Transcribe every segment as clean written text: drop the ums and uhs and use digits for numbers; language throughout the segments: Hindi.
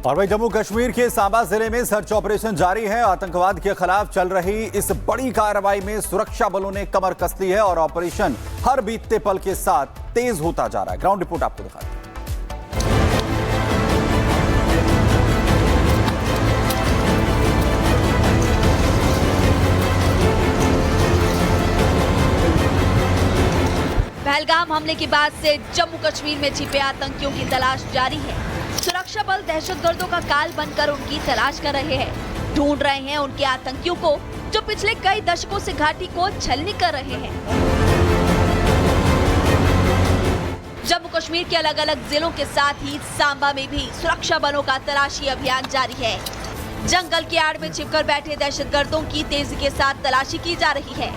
और भाई जम्मू कश्मीर के सांबा जिले में सर्च ऑपरेशन जारी है। आतंकवाद के खिलाफ चल रही इस बड़ी कार्रवाई में सुरक्षा बलों ने कमर कस ली है और ऑपरेशन हर बीतते पल के साथ तेज होता जा रहा है। ग्राउंड रिपोर्ट आपको दिखाते हैं। पहलगाम हमले के बाद से जम्मू कश्मीर में छिपे आतंकियों की तलाश जारी है। सुरक्षा बल दहशतगर्दों का काल बनकर उनकी तलाश कर रहे हैं। ढूंढ रहे हैं उनके आतंकियों को जो पिछले कई दशकों से घाटी को छलनी कर रहे हैं। जम्मू कश्मीर के अलग अलग जिलों के साथ ही सांबा में भी सुरक्षा बलों का तलाशी अभियान जारी है। जंगल की आड़ में छिपकर बैठे दहशतगर्दों की तेजी के साथ तलाशी की जा रही है।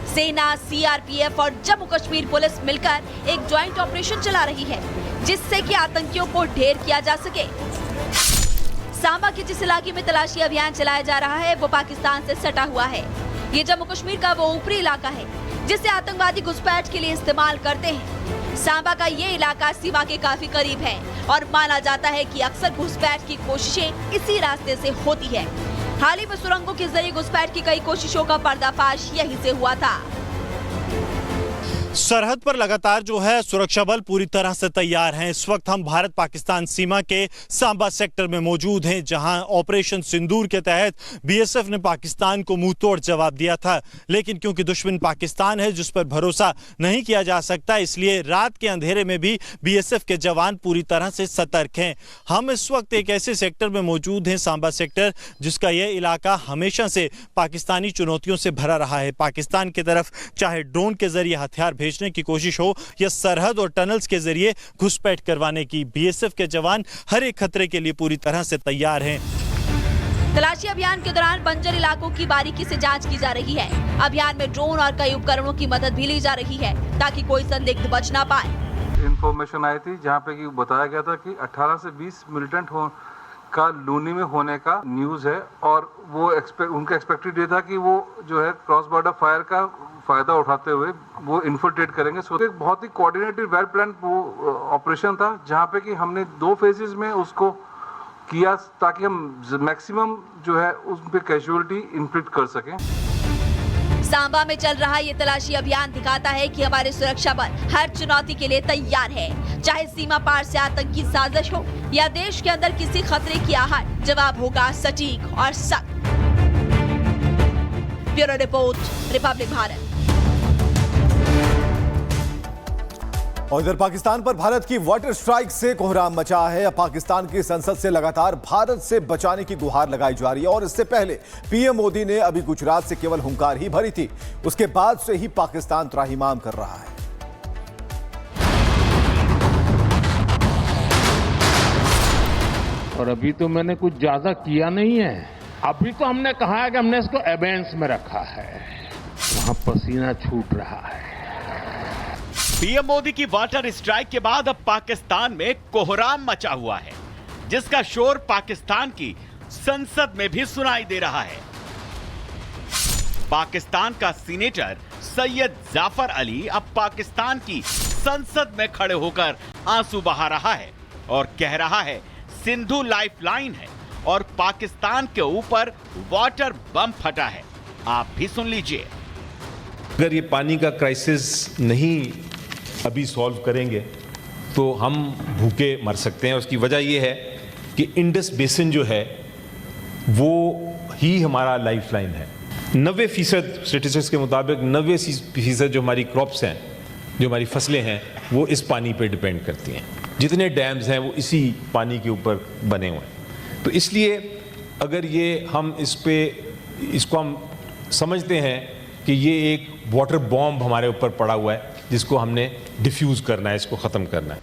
सेना, सीआरपीएफ और जम्मू कश्मीर पुलिस मिलकर एक ज्वाइंट ऑपरेशन चला रही है जिससे कि आतंकियों को ढेर किया जा सके। सांबा के जिस इलाके में तलाशी अभियान चलाया जा रहा है वो पाकिस्तान से सटा हुआ है। ये जम्मू कश्मीर का वो ऊपरी इलाका है जिसे आतंकवादी घुसपैठ के लिए इस्तेमाल करते हैं। सांबा का ये इलाका सीमा के काफी करीब है और माना जाता है कि अक्सर घुसपैठ की कोशिशें इसी रास्ते से होती है। हाल ही में सुरंगों के जरिए घुसपैठ की कई कोशिशों का पर्दाफाश यहीं से हुआ था। सरहद पर लगातार जो है सुरक्षा बल पूरी तरह से तैयार हैं। इस वक्त हम भारत पाकिस्तान सीमा के सांबा सेक्टर में मौजूद हैं जहां ऑपरेशन सिंदूर के तहत बीएसएफ ने पाकिस्तान को मुंह तोड़ जवाब दिया था, लेकिन क्योंकि दुश्मन पाकिस्तान है जिस पर भरोसा नहीं किया जा सकता, इसलिए रात के अंधेरे में भी बीएसएफ के जवान पूरी तरह से सतर्क हैं। हम इस वक्त एक ऐसे सेक्टर में मौजूद हैं, सांबा सेक्टर, जिसका यह इलाका हमेशा से पाकिस्तानी चुनौतियों से भरा रहा है। पाकिस्तान की तरफ चाहे ड्रोन के जरिए हथियार भेजने की कोशिश हो या सरहद और टनल्स के जरिए घुसपैठ करवाने की, बीएसएफ के जवान हर एक खतरे के लिए पूरी तरह से तैयार हैं। तलाशी अभियान के दौरान बंजर इलाकों की बारीकी से जांच की जा रही है। अभियान में ड्रोन और कई उपकरणों की मदद भी ली जा रही है ताकि कोई संदिग्ध बच ना पाए। इंफॉर्मेशन आई थी जहां पे कि बताया गया था कि 18 से 20 मिलिटेंट का लूनी में होने का न्यूज है और वो उनका एक्सपेक्टेड ये था कि वो जो है क्रॉस बॉर्डर फायर का फायदा उठाते हुए वो इन्फिल्ट्रेट करेंगे। सो एक बहुत ही कोऑर्डिनेटेड वेल प्लान वो ऑपरेशन था जहां पे कि हमने 2 फेजेस में उसको किया ताकि हम मैक्सिमम जो है उस पे कैजुअलिटी इन्फ्लिक्ट कर सकें। सांबा में चल रहा ये तलाशी अभियान दिखाता है कि हमारे सुरक्षा बल हर चुनौती के लिए तैयार है। चाहे सीमा पार से आतंकी साजिश हो या देश के अंदर किसी खतरे की आहट, जवाब होगा सटीक और सख्त। Bureau report, Republic Bharat. और इधर पाकिस्तान पर भारत की वाटर स्ट्राइक से कोहराम मचा है। अब पाकिस्तान की संसद से लगातार भारत से बचाने की गुहार लगाई जा रही है और इससे पहले पीएम मोदी ने अभी गुजरात से केवल हुंकार ही भरी थी। उसके बाद से ही पाकिस्तान त्राहिमाम कर रहा है। और अभी तो मैंने कुछ ज्यादा किया नहीं है। अभी तो हमने कहा है कि हमने इसको एबेंस में रखा है। वहां पसीना छूट रहा है। पीएम मोदी की वाटर स्ट्राइक के बाद अब पाकिस्तान में कोहराम मचा हुआ है, जिसका शोर पाकिस्तान की संसद में भी सुनाई दे रहा है। पाकिस्तान का सीनेटर सैयद जाफर अली अब पाकिस्तान की संसद में खड़े होकर आंसू बहा रहा है और कह रहा है सिंधु लाइफलाइन है और पाकिस्तान के ऊपर वाटर बम फटा है। आप भी सुन लीजिए। अगर ये पानी का क्राइसिस नहीं अभी सॉल्व करेंगे तो हम भूखे मर सकते हैं। उसकी वजह यह है कि इंडस बेसिन जो है वो ही हमारा लाइफलाइन है। 90% स्टेटिस्टिक्स के मुताबिक 90% जो हमारी क्रॉप्स हैं, जो हमारी फसलें हैं, वो इस पानी पे डिपेंड करती हैं। जितने डैम्स हैं वो इसी पानी के ऊपर बने हुए हैं। तो इसलिए अगर ये हम इसको हम समझते हैं कि ये एक वाटर बॉम्ब हमारे ऊपर पड़ा हुआ है जिसको हमने डिफ्यूज करना है, इसको खत्म करना है।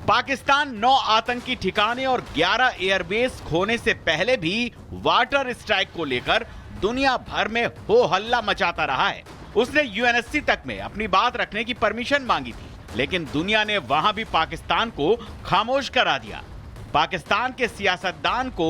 पाकिस्तान 9 आतंकी ठिकाने और 11 एयरबेस खोने से पहले भी वाटर स्ट्राइक को लेकर दुनिया भर में हो हल्ला मचाता रहा है। उसने यूएनएससी तक में अपनी बात रखने की परमिशन मांगी थी, लेकिन दुनिया ने वहां भी पाकिस्तान को खामोश करा दिया। पाकिस्तान के सियासतदान को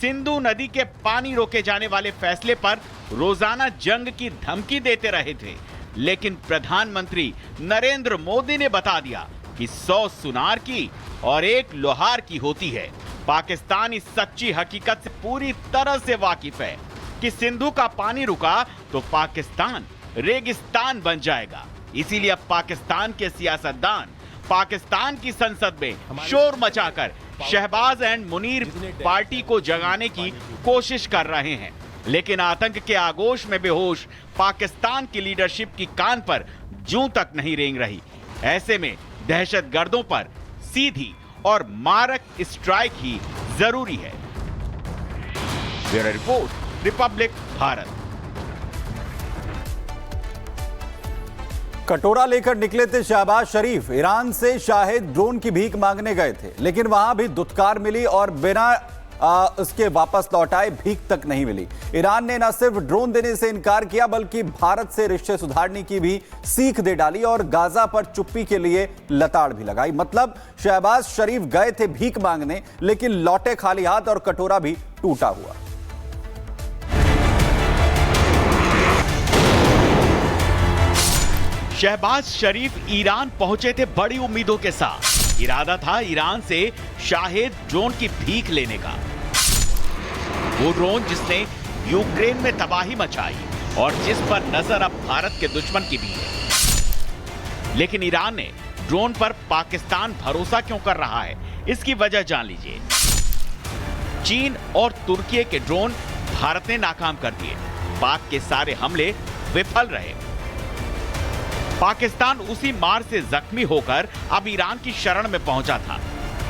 सिंधु नदी के पानी रोके जाने वाले फैसले पर रोजाना जंग की धमकी देते रहे थे, लेकिन प्रधानमंत्री नरेंद्र मोदी ने बता दिया कि 100 सुनार की और 1 लोहार की होती है। पाकिस्तान इस सच्ची हकीकत से पूरी तरह से वाकिफ है कि सिंधु का पानी रुका तो पाकिस्तान रेगिस्तान बन जाएगा। इसीलिए अब पाकिस्तान के सियासतदान पाकिस्तान की संसद में शोर मचाकर शहबाज एंड मुनीर पार्टी को जगाने की कोशिश कर रहे हैं, लेकिन आतंक के आगोश में बेहोश पाकिस्तान की लीडरशिप की कान पर जूं तक नहीं रेंग रही। ऐसे में दहशतगर्दों पर सीधी और मारक स्ट्राइक ही जरूरी है। Bureau report, Republic Bharat. कटोरा लेकर निकले थे शहबाज शरीफ। ईरान से शाहिद ड्रोन की भीख मांगने गए थे, लेकिन वहां भी दुत्कार मिली और बिना उसके वापस लौटाए भीख तक नहीं मिली। ईरान ने न सिर्फ ड्रोन देने से इनकार किया, बल्कि भारत से रिश्ते सुधारने की भी सीख दे डाली और गाजा पर चुप्पी के लिए लताड़ भी लगाई। मतलब शहबाज शरीफ गए थे भीख मांगने, लेकिन लौटे खाली हाथ और कटोरा भी टूटा हुआ। शहबाज शरीफ ईरान पहुंचे थे बड़ी उम्मीदों के साथ। इरादा था ईरान से शाहिद ड्रोन की भीख लेने का, वो ड्रोन जिसने यूक्रेन में तबाही मचाई और जिस पर नजर अब भारत के दुश्मन की भी है। लेकिन ईरान ने ड्रोन पर पाकिस्तान भरोसा क्यों कर रहा है, इसकी वजह जान लीजिए। चीन और तुर्की के ड्रोन भारत ने नाकाम कर दिए। पाक के सारे हमले विफल रहे। पाकिस्तान उसी मार से जख्मी होकर अब ईरान की शरण में पहुंचा था,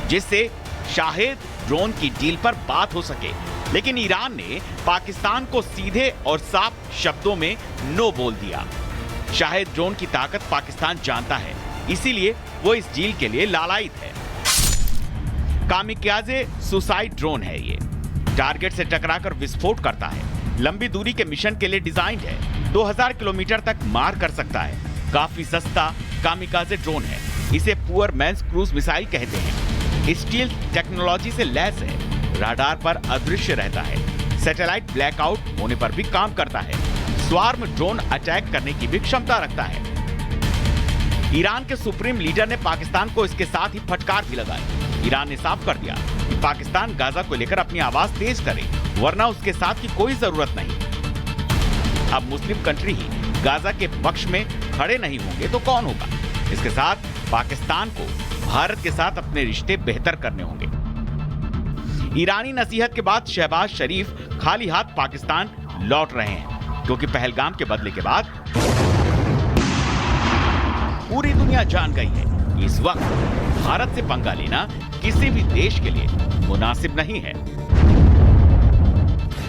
जिससे शाहिद ड्रोन की डील पर बात हो सके। लेकिन ईरान ने पाकिस्तान को सीधे और साफ शब्दों में नो बोल दिया। शाहिद ड्रोन की ताकत पाकिस्तान जानता है, इसीलिए वो इस डील के लिए लालायित है। कामिकाज़े सुसाइड ड्रोन है ये, टारगेट से टकराकर विस्फोट करता है। लंबी दूरी के मिशन के लिए डिजाइन है, 2000 किलोमीटर तक मार कर सकता है। काफी सस्ता कामिकाज़े ड्रोन है, इसे पुअर मैन्स क्रूज मिसाइल कहते हैं। स्टील टेक्नोलॉजी से लैस है, राडार पर अदृश्य रहता है, सैटेलाइट ब्लैकआउट होने पर भी काम करता है, स्वार्म ड्रोन अटैक करने की भी क्षमता रखता है। ईरान के सुप्रीम लीडर ने पाकिस्तान को इसके साथ ही फटकार भी लगाई। ईरान ने साफ कर दिया कि पाकिस्तान गाजा को लेकर अपनी आवाज तेज करे, वरना उसके साथ की कोई जरूरत नहीं। अब मुस्लिम कंट्री ही गाजा के पक्ष में खड़े नहीं होंगे तो कौन होगा। इसके साथ पाकिस्तान को भारत के साथ अपने रिश्ते बेहतर करने होंगे। ईरानी नसीहत के बाद शहबाज शरीफ खाली हाथ पाकिस्तान लौट रहे हैं, क्योंकि पहलगाम के बदले के बाद पूरी दुनिया जान गई है कि इस वक्त भारत से पंगा लेना किसी भी देश के लिए मुनासिब नहीं है।